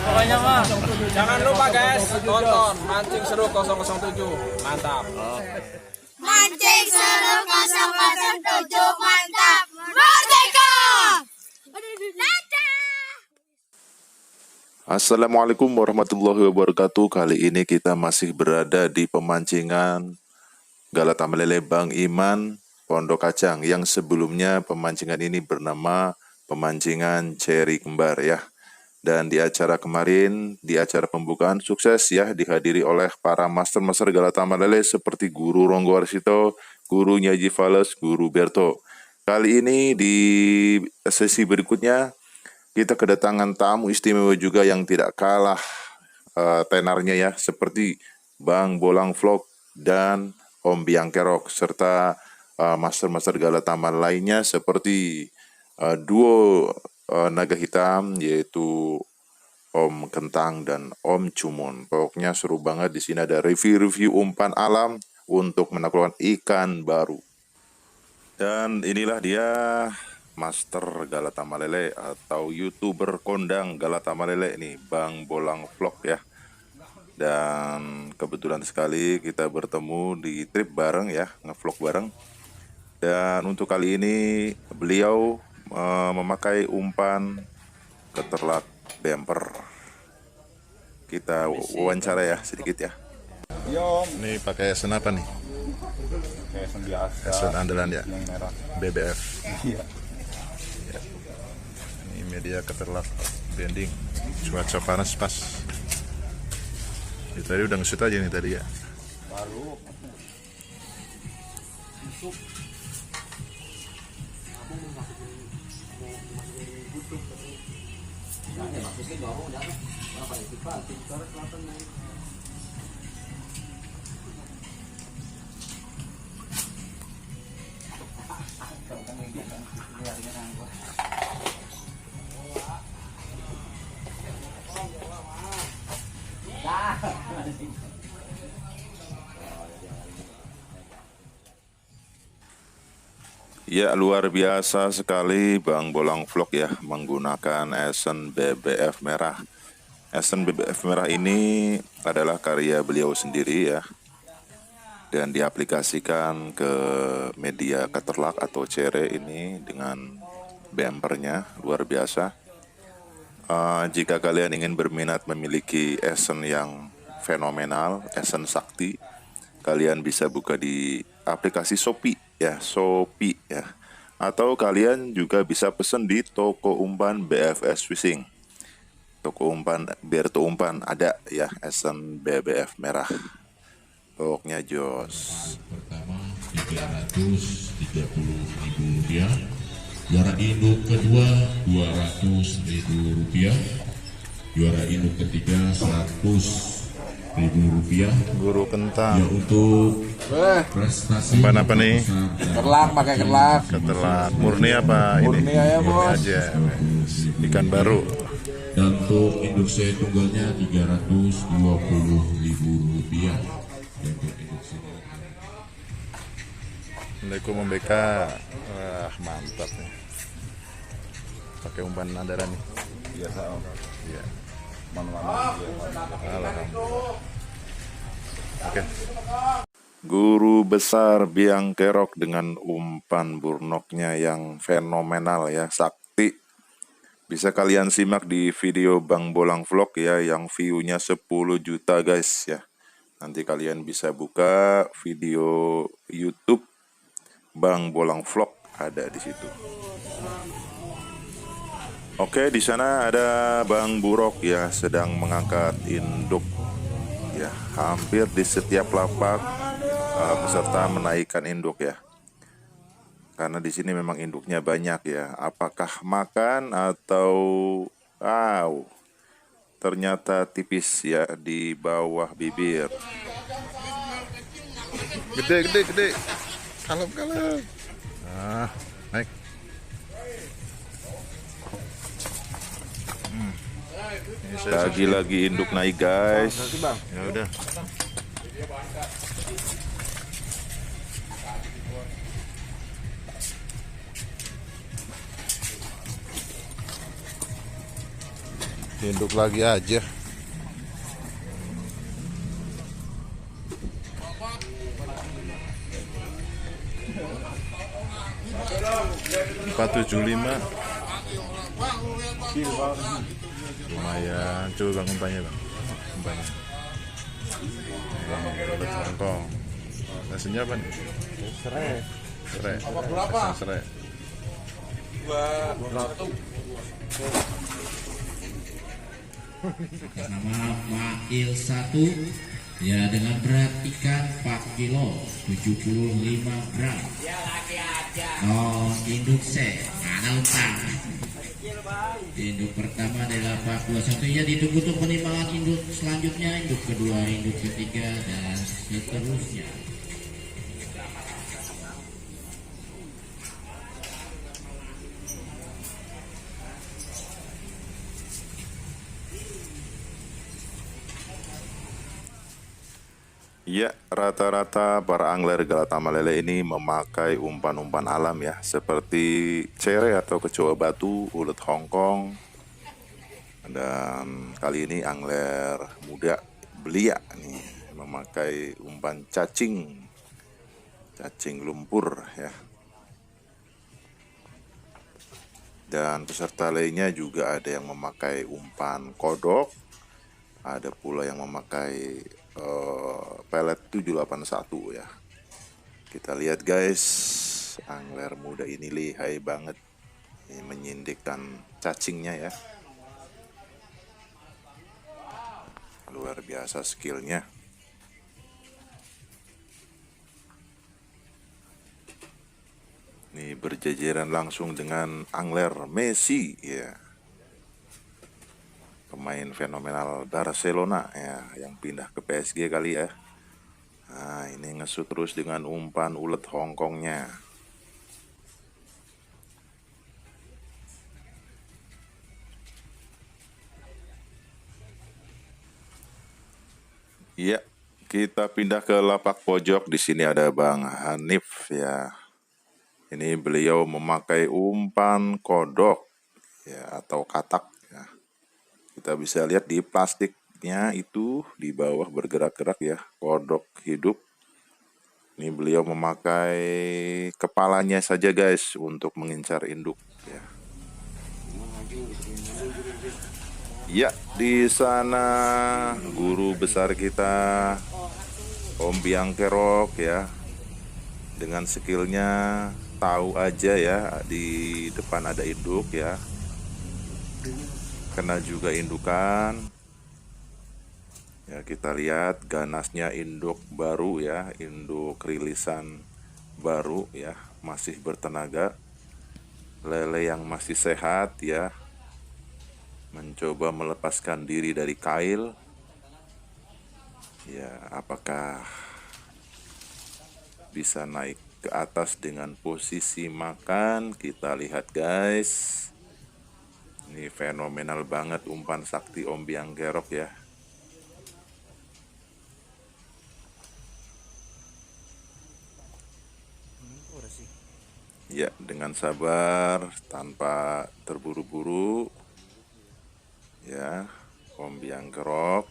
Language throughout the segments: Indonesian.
Pokoknya mah jangan lupa guys, tonton Mancing Seru 007. Mantap. Mancing Seru 007 mantap. Merdeka! Assalamualaikum warahmatullahi wabarakatuh. Kali ini kita masih berada di pemancingan Galata Melele Bang Iman Pondok Kacang, yang sebelumnya pemancingan ini bernama pemancingan Ceri Kembar ya. Dan di acara kemarin, di acara pembukaan sukses ya, dihadiri oleh para master-master Galata Melele seperti Guru Ronggo Arsito, Guru Nyaji Fales, Guru Berto. Kali ini di sesi berikutnya kita kedatangan tamu istimewa juga yang tidak kalah tenarnya ya, seperti Bang Bolang Vlog dan Om Biang Kerok, serta master-master Galata lainnya seperti duo naga hitam, yaitu Om Kentang dan Om Cumun. Pokoknya seru banget. Di sini ada review-review umpan alam untuk menaklukkan ikan baru. Dan inilah dia Master Galata Melele atau YouTuber kondang Galata Melele nih, Bang Bolang Vlog ya. Dan kebetulan sekali kita bertemu di trip bareng ya, ngevlog bareng. Dan untuk kali ini beliau memakai umpan keterlak bemper. Kita wawancara ya sedikit ya. Ini pakai esen apa nih? Esen biasa. Esen andalan ya. Yang merah. BBF. Iya. Ya. Ini media keterlak bending. Cuaca panas pas. Ya, tadi udah nge-shoot aja nih tadi ya. Baru. Ya, luar biasa sekali Bang Bolang Vlog ya, menggunakan esen BBF merah. Esen BBF merah ini adalah karya beliau sendiri ya, dan diaplikasikan ke media keterlak atau cere ini dengan bempernya luar biasa. Jika kalian ingin berminat memiliki esen yang fenomenal, esen sakti, kalian bisa buka di aplikasi Shopee ya, Shopee ya. Atau kalian juga bisa pesen di toko umpan BFS Fishing. Toko umpan Berto Umpan ada ya, esen BBF merah. Pokoknya jos. Pertama Rp330.000, juara induk kedua Rp200.000, juara induk ketiga Rp100.000. Guru Kentang. Ya, untuk prestasi Umpan apa nih? Kerlak, pakai kerlak. Keterlak murni apa Murni ini? aja, Murni Bos. aja. Ikan baru. dan untuk induk saya tunggalnya Rp320.000. Untuk induk saya. Assalamualaikum Om BK. Wah, mantap nih. Pakai umpan andalan nih. Biasa. Iya. Mana-mana. Alhamdulillah. Oke. Guru besar Biang Kerok dengan umpan burnoknya yang fenomenal ya, sakti. Bisa kalian simak di video Bang Bolang Vlog ya, yang view-nya 10 juta guys ya. Nanti kalian bisa buka video YouTube Bang Bolang Vlog, ada di situ. Oke, di sana ada Bang Burok ya, sedang mengangkat induk ya. Hampir di setiap lapak peserta menaikkan induk ya. Karena di sini memang induknya banyak ya. Apakah makan atau ternyata tipis ya di bawah bibir. Gede. Kalem. Naik. Lagi induk naik guys. Ya udah. Induk lagi aja. $475. Lumayan. Coba bang umpannya bang. Umpannya. Ulet Hongkong. Nasinya apa nih? Serai. Serai. Nama Mail 1 ya, dengan berat ikan 4 kilo 75 gram. Induk C mana utang. Induk pertama adalah 421 ya, ditunggu untuk penimbangan induk selanjutnya, induk kedua, induk ketiga dan seterusnya. Ya, rata-rata para angler Galata Malele ini memakai umpan-umpan alam ya, seperti cere atau kecoa batu, ulet Hongkong. Dan kali ini angler muda belia nih memakai umpan cacing lumpur ya. Dan peserta lainnya juga ada yang memakai umpan kodok, ada pula yang memakai pelet 781 ya. Kita lihat guys, angler muda ini lihai banget ini menyindikkan cacingnya ya. Luar biasa skillnya. Ini berjajaran langsung dengan angler Messi ya, pemain fenomenal Barcelona ya, yang pindah ke PSG kali ya. Nah, ini ngesut terus dengan umpan ulet Hongkongnya. Iya, kita pindah ke lapak pojok. Di sini ada Bang Hanif ya. Ini beliau memakai umpan kodok ya, atau katak ya. Kita bisa lihat di plastiknya itu di bawah bergerak-gerak ya, kodok hidup. Ini beliau memakai kepalanya saja guys untuk mengincar induk ya. Ya, di sana guru besar kita Om Biang Kerok ya, dengan skillnya tahu aja ya di depan ada induk ya. Kena juga indukan ya, kita lihat ganasnya induk baru ya, induk rilisan baru ya, masih bertenaga, lele yang masih sehat ya, mencoba melepaskan diri dari kail ya. Apakah bisa naik ke atas dengan posisi makan? Kita lihat guys. Ini fenomenal banget umpan sakti Om Biang Kerok ya. Ya, dengan sabar, tanpa terburu-buru ya, Om Biang Kerok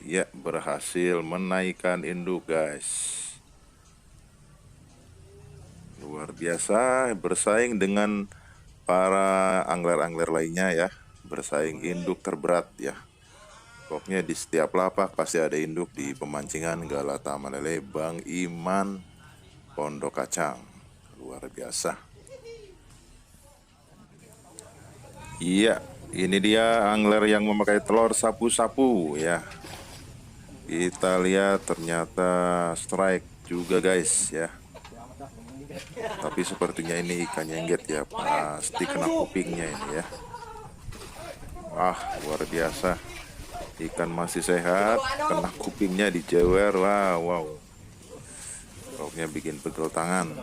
ya berhasil menaikkan induk guys. Luar biasa, bersaing dengan para angler-angler lainnya ya, bersaing induk terberat ya. Pokoknya di setiap lapak pasti ada induk di pemancingan Galata Malele Bang Iman Pondok Kacang. Luar biasa. Iya, ini dia angler yang memakai telur sapu-sapu ya. Kita lihat ternyata strike juga guys ya. Tapi sepertinya ini ikan nyengget ya, pasti kena kupingnya ini ya. Wah, luar biasa. Ikan masih sehat, kena kupingnya dijewer. Wow. Pokoknya bikin pegel tangan.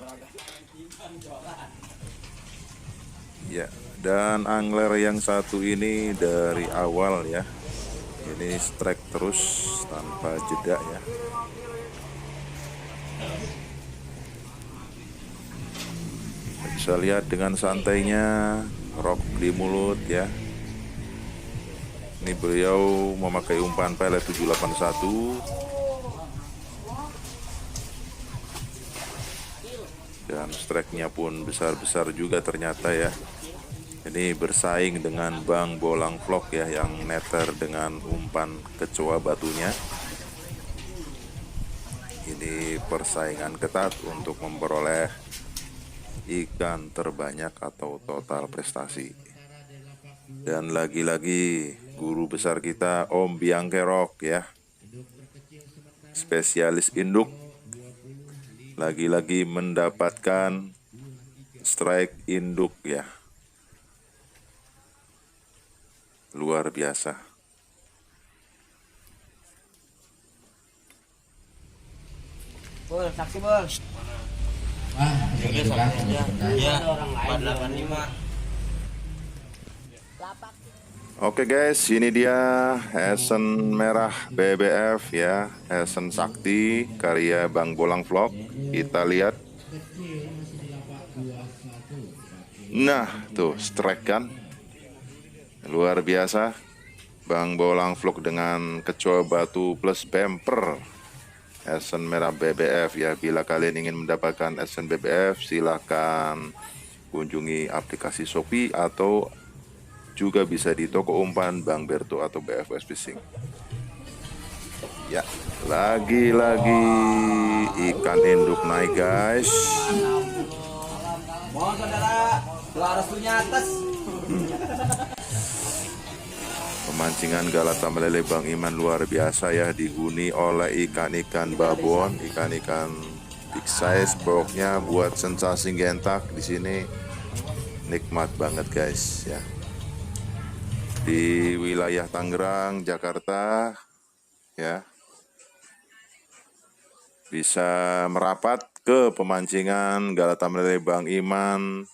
Ya, dan angler yang satu ini dari awal ya. Ini strike terus tanpa jeda ya. Bisa lihat dengan santainya, rok di mulut ya. Ini beliau memakai umpan pelet 781. Dan strike-nya pun besar-besar juga ternyata ya. Ini bersaing dengan Bang Bolang Vlog ya, yang neter dengan umpan kecoa batunya. Ini persaingan ketat untuk memperoleh ikan terbanyak atau total prestasi. Dan lagi-lagi guru besar kita Om Biang Kerok ya, spesialis induk, lagi-lagi mendapatkan strike induk ya. Luar biasa. Bol, saksi bol. Iya, 485. Oke guys, ini dia Esen merah BBF ya, Esen Sakti karya Bang Bolang Vlog. Kita lihat. Nah, tuh strike kan. Luar biasa. Bang Bolang Vlog dengan kecoa batu plus bumper. Esen merah BBF ya. Bila kalian ingin mendapatkan Esen BBF, silakan kunjungi aplikasi Shopee atau juga bisa di toko umpan Bang Berto atau BFS Fishing. Ya, lagi-lagi ikan induk naik guys. Mohon saudara, doa restunya atas. Pemancingan Galata Malele Bang Iman luar biasa ya, dihuni oleh ikan-ikan babon, ikan-ikan big size. Pokoknya buat sensasi gentak di sini nikmat banget guys ya. Di wilayah Tangerang, Jakarta ya, bisa merapat ke pemancingan Galata Malele Bang Iman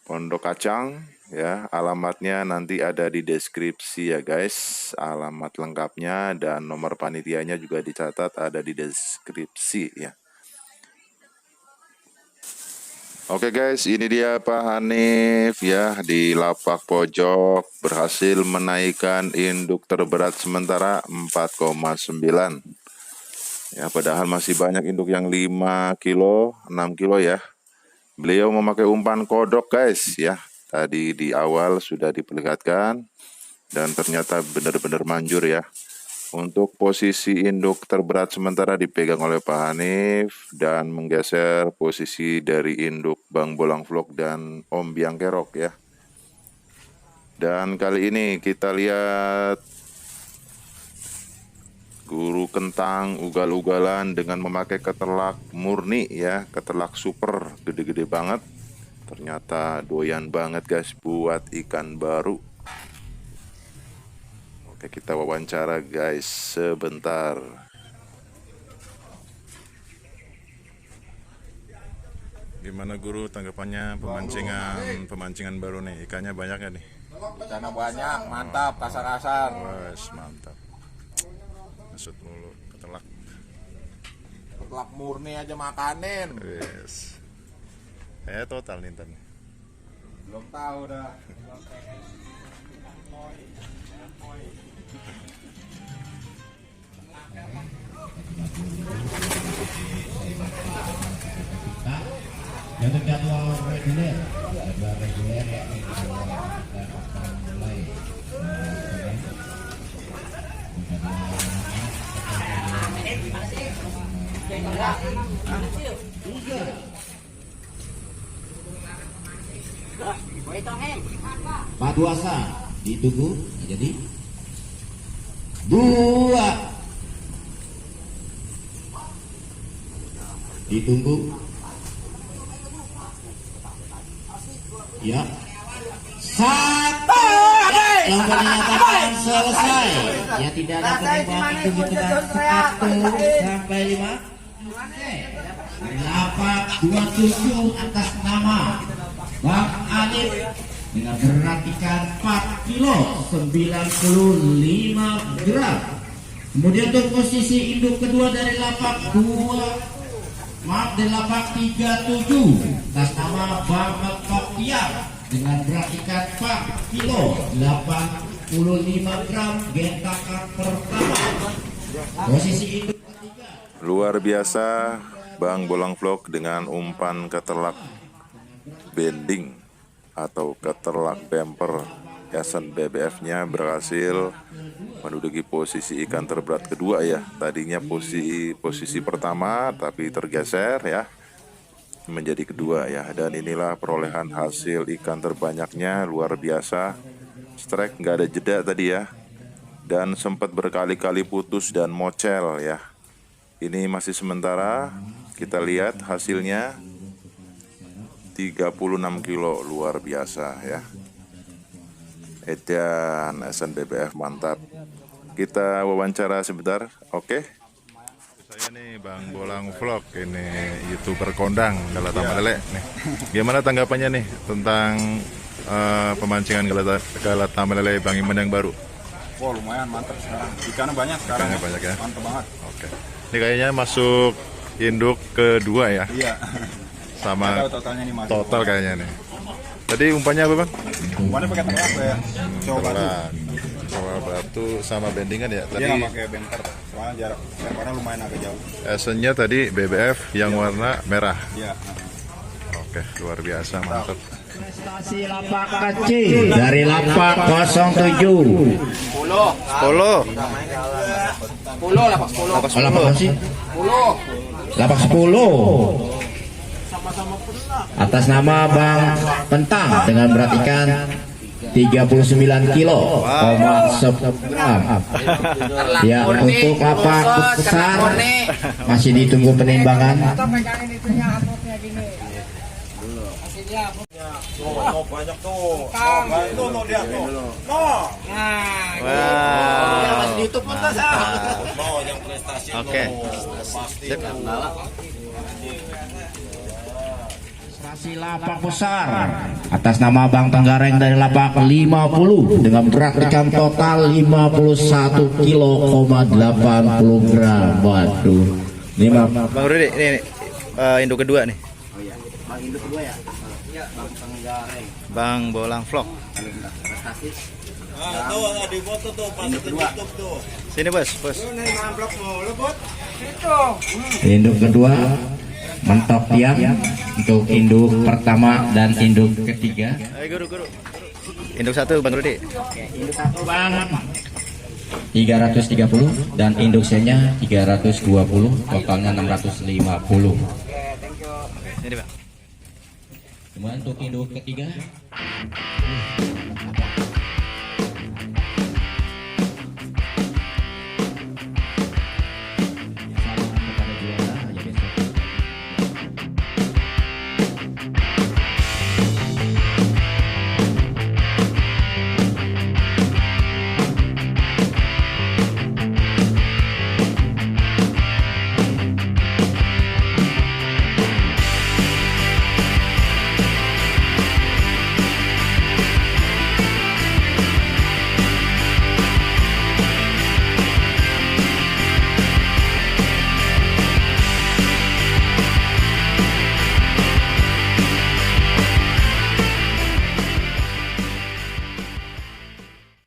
Pondok Kacang ya. Alamatnya nanti ada di deskripsi ya guys, alamat lengkapnya dan nomor panitianya juga dicatat ada di deskripsi ya. Oke guys, ini dia Pak Hanif ya, di lapak pojok berhasil menaikkan induk terberat sementara 4,9 ya, padahal masih banyak induk yang 5 kilo, 6 kilo ya. Beliau memakai umpan kodok guys ya, tadi di awal sudah diperlihatkan dan ternyata benar-benar manjur ya. Untuk posisi induk terberat sementara dipegang oleh Pak Hanif dan menggeser posisi dari induk Bang Bolang Vlog dan Om Biang Kerok ya. Dan kali ini kita lihat guru kentang ugal-ugalan dengan memakai ketelak murni ya, ketelak super gede-gede banget. Ternyata doyan banget guys buat ikan baru. Oke, kita wawancara guys sebentar. Gimana guru tanggapannya pemancingan baru nih? Ikannya banyak gak nih? Ikannya banyak, mantap, kasar-kasar. Wes, mantap. Maksud mulu, ketelak. Ketelak murni aja makanin. Wes. Total nih tadi. Belum tahu dah. Untuk jadwal reguler yakni kita akan mulai Pak Duasa ditunggu jadi 2 ditunggu ya 1 yang menyatakan selesai ya tidak ada perubahan itu hitungan 1 sampai 5 lapak 27 atas nama Bang Alif dengan berat ikan 4 kilo 95 gram. Kemudian untuk posisi induk kedua dari lapak 37 atas nama Bang Tokiam dengan berat ikan 4 kilo 85 gram gentakan pertama. Posisi induk ketiga. Luar biasa Bang Bolang Vlog dengan umpan keterlak bending atau keterlak bumper Yayasan BBF-nya berhasil menduduki posisi ikan terberat kedua ya. Tadinya posisi pertama tapi tergeser ya menjadi kedua ya. Dan inilah perolehan hasil ikan terbanyaknya, luar biasa. Strike nggak ada jeda tadi ya. Dan sempat berkali-kali putus dan mocel ya. Ini masih sementara, kita lihat hasilnya 36 kilo, luar biasa ya. Edan SNBBF mantap. Kita wawancara sebentar, oke? Saya nih Bang Bolang Vlog, ini YouTuber kondang Galata Malele nih. Gimana tanggapannya nih tentang pemancingan Galata Malele Bang Iman yang baru? Oh lumayan mantap sekarang. Ikannya banyak sekarang. Ikannya banyak ya. Mantap banget. Oke. Ini kayaknya masuk induk kedua ya. Iya. Sama Totalnya nih masuk. total kayaknya nih. Tadi umpannya apa Bang? Umpannya pakai terlak ya. Coba batu. Coba batu sama bendingan ya. Tadi Dia nggak pakai benter. Soalnya jarak lemparan lumayan agak jauh. esennya tadi BBF yang warna merah. Iya. Oke, luar biasa mantap. Prestasi lapak kecil dari lapak 07 lapak 10 atas nama Bang Pentang dengan berat ikan 39 kilo, 10 gram. Ya, untuk lapak besar masih ditunggu penimbangan. Banyak tuh. Itu dia tuh. Di YouTube pun tas. Yang prestasi. Oke. Pasti. Prestasi lapak besar atas nama Bang Tenggareng dari lapak 50 dengan berat ikan total 51 kilo 80 gram. Waduh. Ini Bang Rudi, ini induk kedua nih. Oh iya. Bang induk kedua ya? Iya, Bang Tenggareng. Bang Bolang Vlog. Prestasi. Tuh di foto tuh pas di YouTube tuh. Sini bos. induk kedua mentok tiang untuk induk pertama dan induk ketiga. Ayo guru. Induk 1 Bang Rudi. Induk 1 Bang 330 dan induk C-nya 320, totalnya 650. Ini Bang. Kemudian untuk induk ketiga